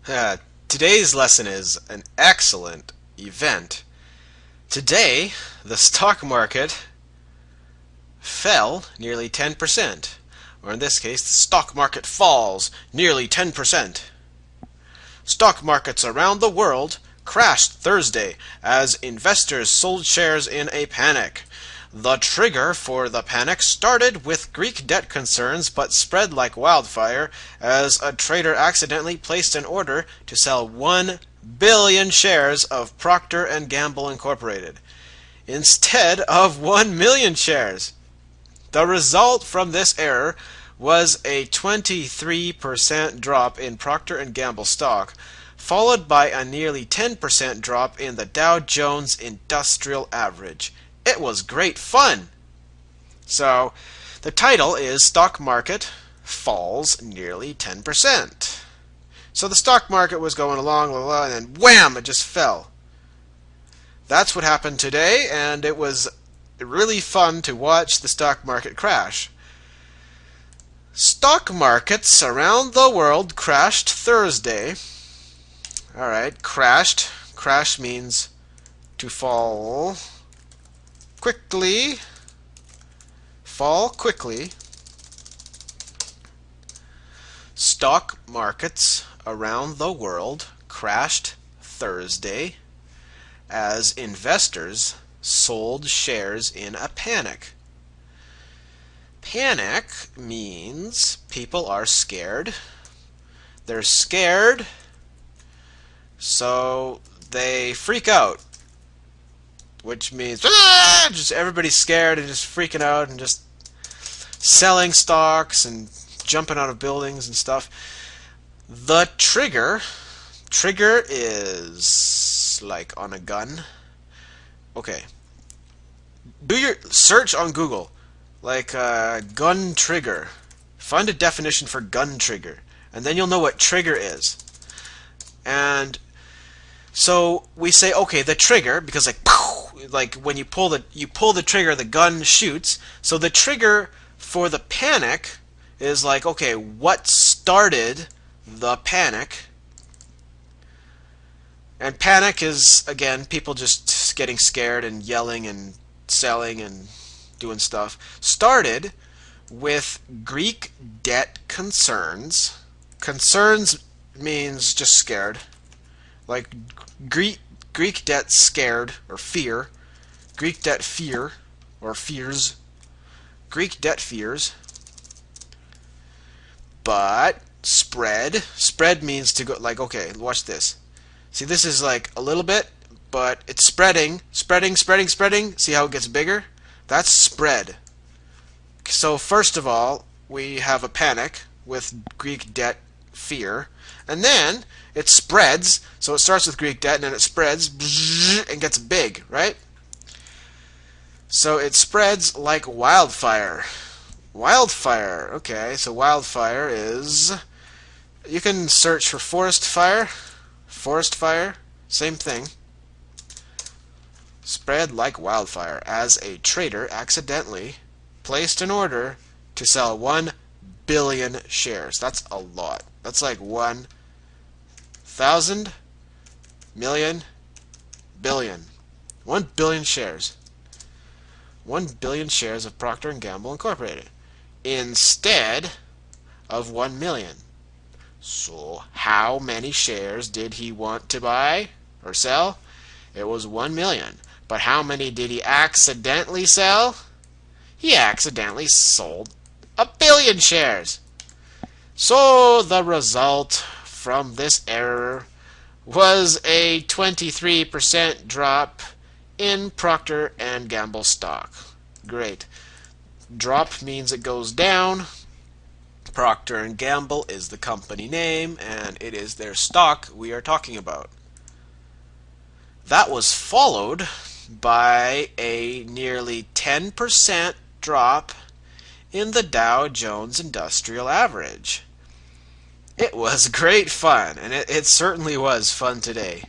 Uh, Today's lesson is an excellent event. Today, the stock market fell nearly 10%, or in this case, the stock market falls nearly 10%. Stock markets around the world crashed Thursday as investors sold shares in a panic. The trigger for the panic started with Greek debt concerns but spread like wildfire as a trader accidentally placed an order to sell 1 billion shares of Procter & Gamble Incorporated instead of 1 million shares. The result from this error was a 23% drop in Procter & Gamble stock, followed by a nearly 10% drop in the Dow Jones Industrial Average. It was great fun. So, the title is Stock Market Falls Nearly 10%. So the stock market was going along, and then wham, it just fell. That's what happened today, and it was really fun to watch the stock market crash. Stock markets around the world crashed Thursday. Alright, crashed. Crash means to fall quickly. Fall quickly. Stock markets around the world crashed Thursday as investors sold shares in a panic. Panic means people are scared. They're scared, so they freak out, which means just everybody's scared and just freaking out and just selling stocks and jumping out of buildings and stuff. The trigger is like on a gun. Okay, do your search on Google, like gun trigger. Find a definition for gun trigger, and then you'll know what trigger is. And so we say, okay, the trigger, because like when you pull the trigger, the gun shoots. So the trigger for the panic is like, okay, what started the panic? And panic is, again, people just getting scared and yelling and selling and doing stuff. Started with Greek debt concerns. Concerns means just scared. Like Greek debt scared or fear. Greek debt fear or fears. Greek debt fears. But spread means to go, like, okay, watch this. See, this is like a little bit, but it's spreading. See how it gets bigger? That's spread. So first of all, we have a panic with Greek debt fear, and then it spreads. So it starts with Greek debt, and then it spreads and gets big, right? So it spreads like wildfire. Wildfire. Okay, so wildfire is... You can search for forest fire. Forest fire, same thing. Spread like wildfire as a trader accidentally placed an order to sell 1 billion shares. That's a lot. That's like 1,000 million billion. 1 billion shares. 1 billion shares of Procter & Gamble Incorporated instead of 1 million. So how many shares did he want to buy or sell? It was 1 million. But how many did he accidentally sell? He accidentally sold 1 billion shares. So the result from this error was a 23% drop in Procter & Gamble stock. Great. Drop means it goes down. Procter & Gamble is the company name, and it is their stock we are talking about. That was followed by a nearly 10% drop in the Dow Jones Industrial Average. It was great fun, and it certainly was fun today.